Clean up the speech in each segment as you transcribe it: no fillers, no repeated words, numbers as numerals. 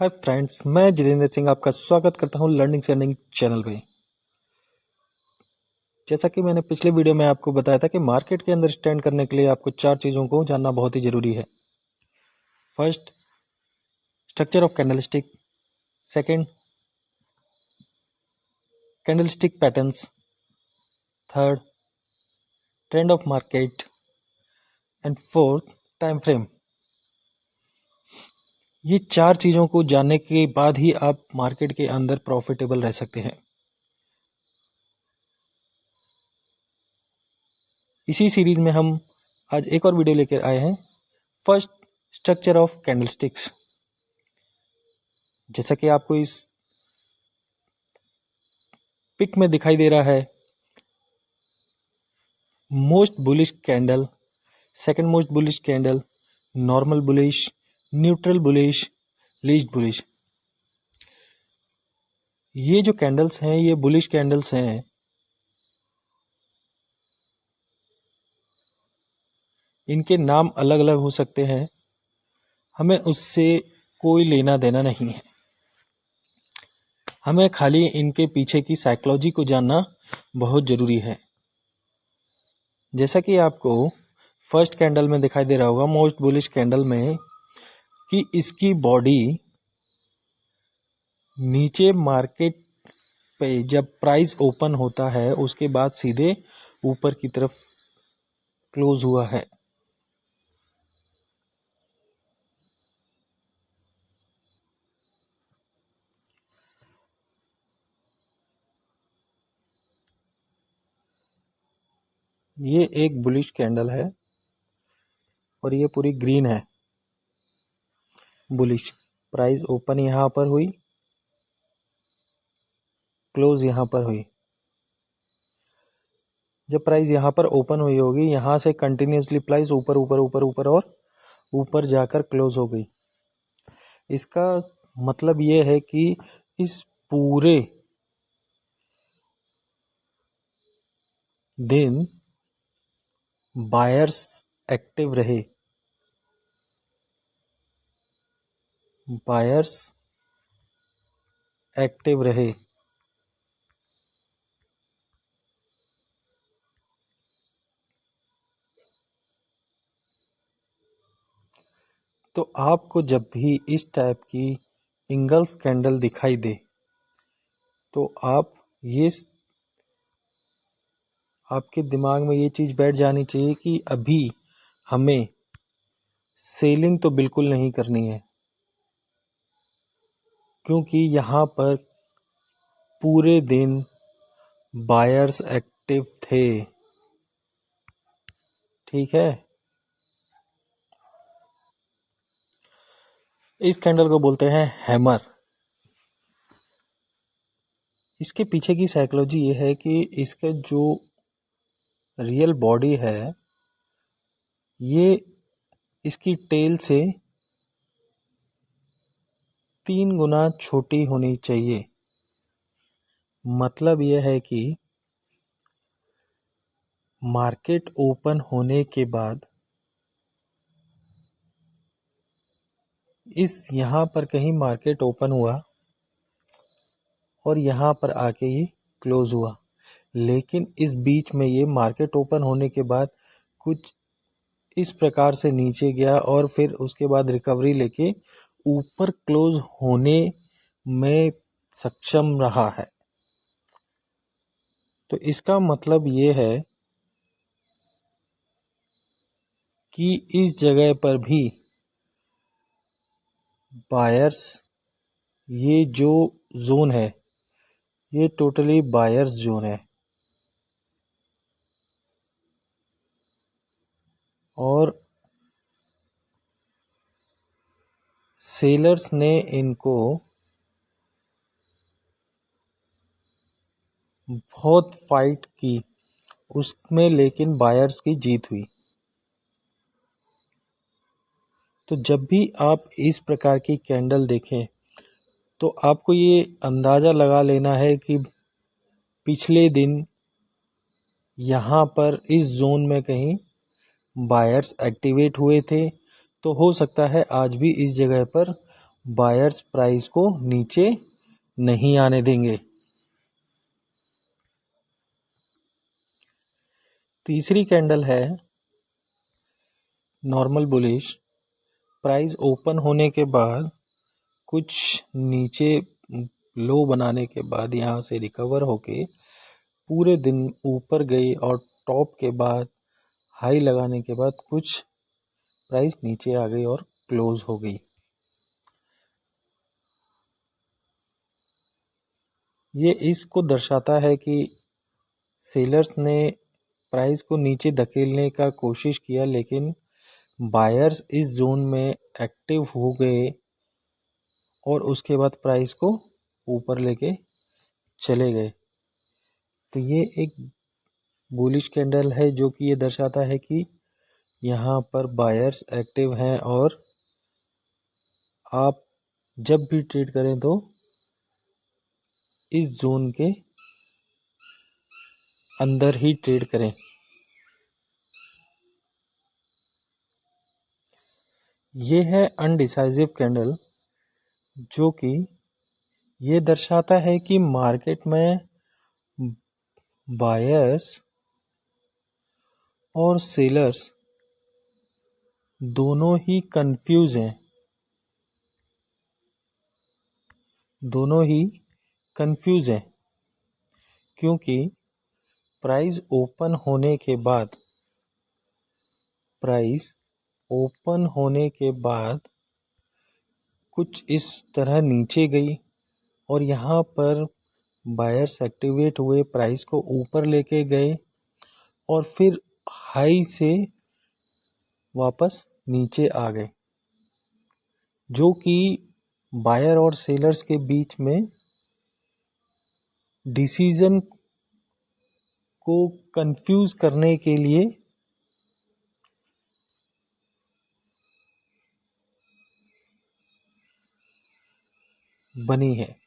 Hi friends, मैं जितेंद्र सिंह आपका स्वागत करता हूं लर्निंग से अर्निंग चैनल पे। जैसा कि मैंने पिछले वीडियो में आपको बताया था कि मार्केट के अंदर स्टैंड करने के लिए आपको 4 चीज़ों को जानना बहुत ही ज़रूरी है। First, structure of candlestick. Second, candlestick patterns. Third, trend of market. And fourth, time frame. ये 4 चीज़ों को जानने के बाद ही आप मार्केट के अंदर प्रॉफिटेबल रह सकते हैं। इसी सीरीज में हम आज एक और वीडियो लेकर आए हैं। First, structure of candlesticks. जैसा कि आपको इस पिक में दिखाई दे रहा है, most bullish candle, second most bullish candle, normal bullish, neutral bullish, least bullish. ये जो कैंडल्स हैं ये बुलिश कैंडल्स हैं। इनके नाम अलग अलग हो सकते हैं, हमें उससे कोई लेना देना नहीं है। हमें खाली इनके पीछे की साइकोलॉजी को जानना बहुत जरूरी है। जैसा कि आपको फर्स्ट कैंडल में दिखाई दे रहा होगा, मोस्ट बुलिश कैंडल में, कि इसकी बॉडी नीचे मार्केट पे जब प्राइस ओपन होता है उसके बाद सीधे ऊपर की तरफ क्लोज हुआ है। ये एक बुलिश कैंडल है और ये पूरी ग्रीन है। बुलिश प्राइस ओपन यहां पर हुई, क्लोज यहां पर हुई। जब प्राइस यहां पर ओपन हुई होगी, यहां से कंटिन्यूसली प्राइस ऊपर ऊपर ऊपर ऊपर और ऊपर जाकर क्लोज हो गई। इसका मतलब ये है कि इस पूरे दिन बायर्स एक्टिव रहे। बायर्स एक्टिव रहे। तो आपको जब भी इस टाइप की इंगल्फ कैंडल दिखाई दे तो आपके दिमाग में ये चीज बैठ जानी चाहिए कि अभी हमें सेलिंग तो बिल्कुल नहीं करनी है, क्योंकि यहां पर पूरे दिन बायर्स एक्टिव थे। ठीक है, इस कैंडल को बोलते हैं हैमर। इसके पीछे की साइकोलॉजी ये है कि इसका जो रियल बॉडी है ये इसकी टेल से 3 गुना छोटी होनी चाहिए। मतलब यह है कि मार्केट ओपन होने के बाद यहां पर कहीं मार्केट ओपन हुआ और यहां पर आके ये क्लोज हुआ, लेकिन इस बीच में ये मार्केट ओपन होने के बाद कुछ इस प्रकार से नीचे गया और फिर उसके बाद रिकवरी लेके ऊपर क्लोज होने में सक्षम रहा है। तो इसका मतलब ये है कि इस जगह पर भी बायर्स, ये जो जोन है ये टोटली बायर्स जोन है और सेलर्स ने इनको बहुत फाइट की, उसमें लेकिन बायर्स की जीत हुई। तो जब भी आप इस प्रकार की कैंडल देखें तो आपको ये अंदाजा लगा लेना है कि पिछले दिन यहाँ पर इस जोन में कहीं बायर्स एक्टिवेट हुए थे, तो हो सकता है आज भी इस जगह पर बायर्स प्राइस को नीचे नहीं आने देंगे। तीसरी कैंडल है नॉर्मल बुलिश। प्राइस ओपन होने के बाद कुछ नीचे लो बनाने के बाद यहाँ से रिकवर होके पूरे दिन ऊपर गई और टॉप के बाद हाई लगाने के बाद कुछ प्राइस नीचे आ गई और क्लोज हो गई। ये इसको दर्शाता है कि सेलर्स ने प्राइस को नीचे धकेलने का कोशिश किया, लेकिन बायर्स इस जोन में एक्टिव हो गए और उसके बाद प्राइस को ऊपर लेके चले गए। तो ये एक बुलिश कैंडल है जो कि ये दर्शाता है कि यहाँ पर बायर्स एक्टिव हैं और आप जब भी ट्रेड करें तो इस जोन के अंदर ही ट्रेड करें। ये है अनडिसाइसिव कैंडल जो कि ये दर्शाता है कि मार्केट में बायर्स और सेलर्स दोनों ही कंफ्यूज हैं, क्योंकि प्राइस ओपन होने के बाद कुछ इस तरह नीचे गई और यहाँ पर बायर्स एक्टिवेट हुए, प्राइस को ऊपर लेके गए और फिर हाई से वापस नीचे आ गए, जो कि बायर और सेलर्स के बीच में डिसीजन को कंफ्यूज करने के लिए बनी है।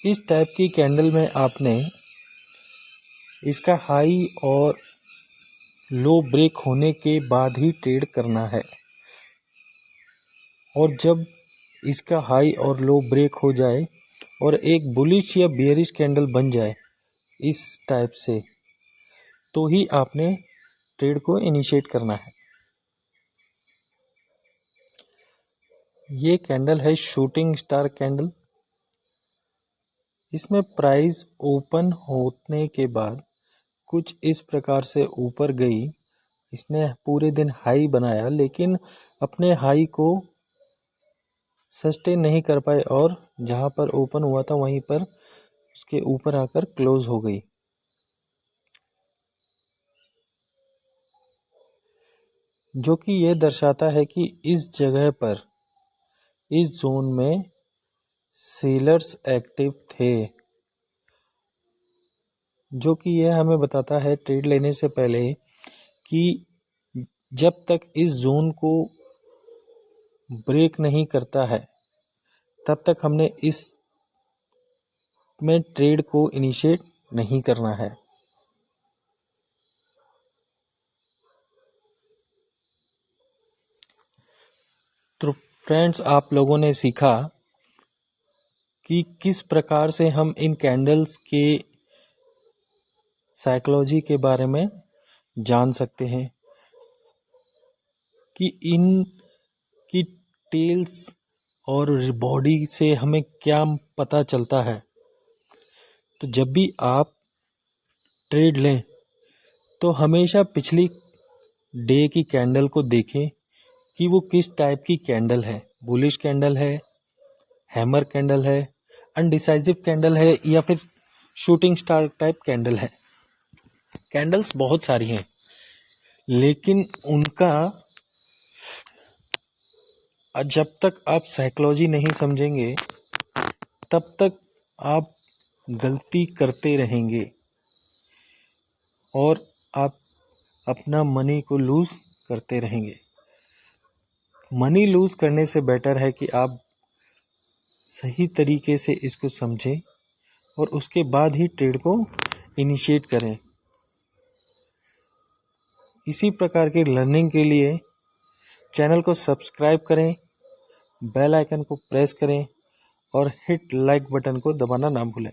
इस टाइप की कैंडल में आपने इसका हाई और लो ब्रेक होने के बाद ही ट्रेड करना है, और जब इसका हाई और लो ब्रेक हो जाए और एक बुलिश या बियरिश कैंडल बन जाए इस टाइप से, तो ही आपने ट्रेड को इनिशिएट करना है। ये कैंडल है शूटिंग स्टार कैंडल। इसमें प्राइस ओपन होने के बाद कुछ इस प्रकार से ऊपर गई। इसने पूरे दिन हाई बनाया, लेकिन अपने हाई को सस्टेन नहीं कर पाए और जहां पर ओपन हुआ था वहीं पर उसके ऊपर आकर क्लोज हो गई। जो कि यह दर्शाता है कि इस जगह पर, इस जोन में सेलर्स एक्टिव थे, जो कि यह हमें बताता है ट्रेड लेने से पहले कि जब तक इस जोन को ब्रेक नहीं करता है तब तक हमने इस में ट्रेड को इनिशिएट नहीं करना है। तो फ्रेंड्स, आप लोगों ने सीखा कि किस प्रकार से हम इन कैंडल्स के साइकोलॉजी के बारे में जान सकते हैं, कि इन की टेल्स और बॉडी से हमें क्या पता चलता है। तो जब भी आप ट्रेड लें तो हमेशा पिछली डे की कैंडल को देखें कि वो किस टाइप की कैंडल है, बुलिश कैंडल है, हैमर कैंडल है, अनडिसाइसिव कैंडल है या फिर शूटिंग स्टार टाइप कैंडल है। कैंडल्स बहुत सारी हैं, लेकिन उनका जब तक आप साइकोलॉजी नहीं समझेंगे तब तक आप गलती करते रहेंगे और आप अपना मनी को लूज करते रहेंगे। मनी लूज करने से बेटर है कि आप सही तरीके से इसको समझें और उसके बाद ही ट्रेड को इनिशिएट करें। इसी प्रकार की लर्निंग के लिए चैनल को सब्सक्राइब करें, बेल आइकन को प्रेस करें और हिट लाइक बटन को दबाना ना भूलें।